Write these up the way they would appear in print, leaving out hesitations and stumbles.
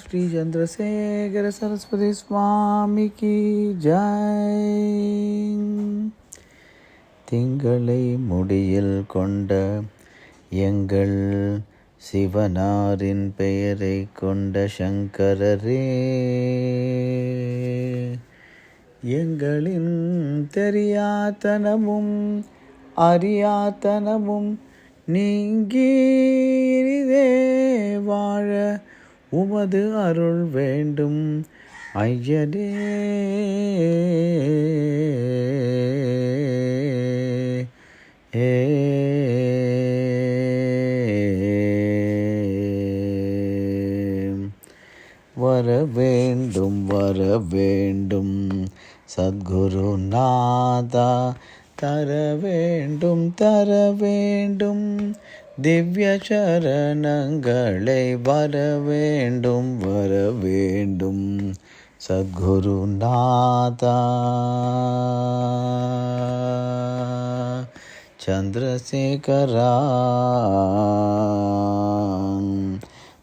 ஸ்ரீ சந்திரசேகர சரஸ்வதி சுவாமிக்கு ஜெய். திங்களை முடியில் கொண்ட எங்கள் சிவனாரின் பெயரை கொண்ட சங்கரரே, எங்களின் தெரியாத்தனமும் அறியாத்தனமும் நீங்கி இனிதே வாழ உமது அருள் வேண்டும் ஐயனே. வர வேண்டும் வர வேண்டும் சத்குருநாதா, தர வேண்டும் தர வேண்டும் திவ்ய சரணங்களை வர வேண்டும் சத்குருநாதா. சந்திரசேகரா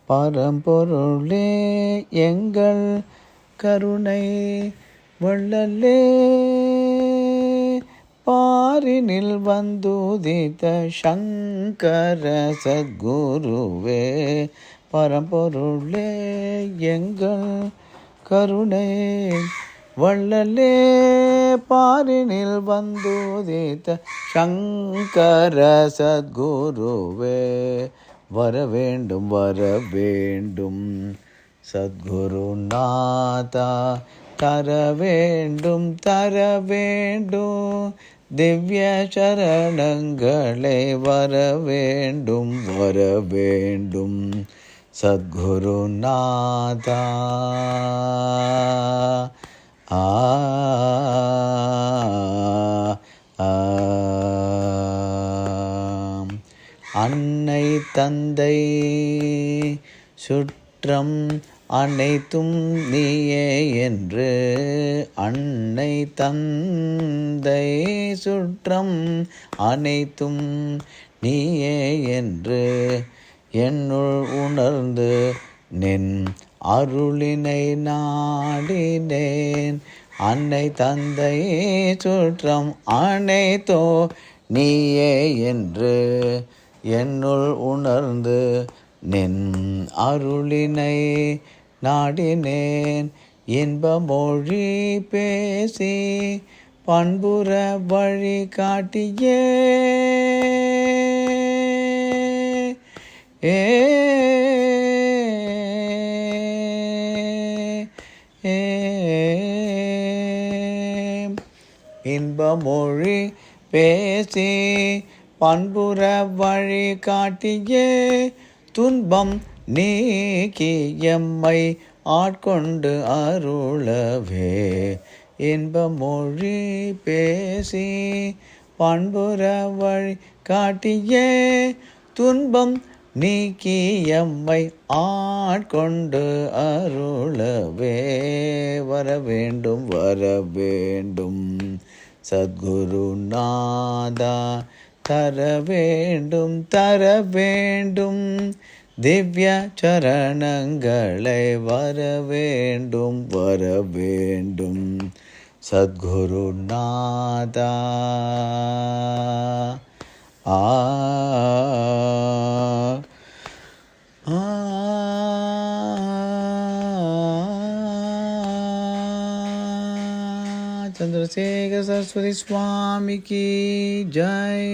பரம்பொருளே, எங்கள் கருணை வள்ளலே, பாரினில் வந்துதித்த சங்கர சத்குருவே, பரம்பொருளே, எங்கள் கருணை வள்ளலே, பாரினில் வந்துதித்த சங்கர சத்குருவே, வர வேண்டும் சத்குருநாதா, தர வேண்டும் திவ்ய சரணங்களை வர வேண்டும் சத்குருநாதா. அன்னை தந்தை சுற்றம் அனைத்தும் நீயே என்று, அன்னை தந்தை சுற்றம் அனைத்தும் நீயே என்று என்னுள் உணர்ந்து நின் அருளினை நாடினேன். அன்னை தந்தை சுற்றம் அனைத்தோ நீயே என்று என்னுள் உணர்ந்து நின் அருளினை நாடினேன். இன்ப மொழி பேசி பண்புற வழி காட்டியே, இன்ப மொழி பேசி பண்புற வழி காட்டியே, துன்பம் நீக்கி எம்மை ஆட்கொண்டு அருளவே. இன்ப மொழி பேசி பண்புற வழி காட்டியே, துன்பம் நீக்கி எம்மை ஆட்கொண்டு அருளவே. வர வேண்டும் சத்குருநாதா, தர வேண்டும் திவ்ய சரணங்களை வர வேண்டும் சத்குருநாதா. चंद्रशेखर सरस्वती स्वामी की जय.